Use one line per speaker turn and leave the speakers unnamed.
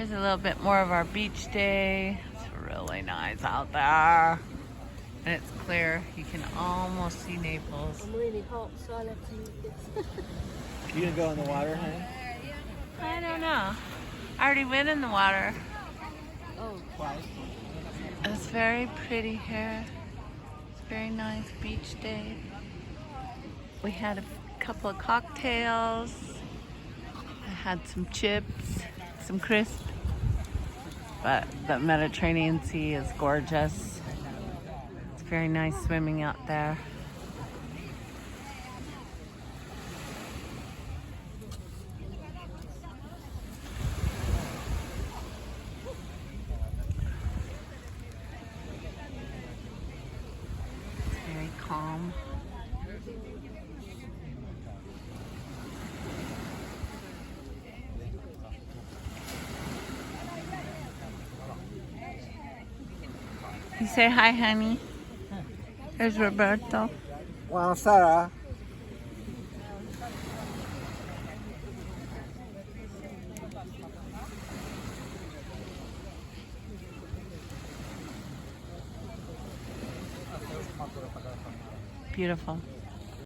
Here's a little bit more of our beach day. It's really nice out there. And it's clear. You can almost see Naples.
I'm really hot, so I'll have to use this.
You gonna go in the water, honey?
I don't know. I already went in the water.
Oh,
It's very pretty here. It's a very nice beach day. We had a couple of cocktails. I had some chips, some crisp. But the Mediterranean Sea is gorgeous. It's very nice swimming out there. It's very calm. You say hi, honey. There's Roberto.
Wow, Sarah.
Beautiful.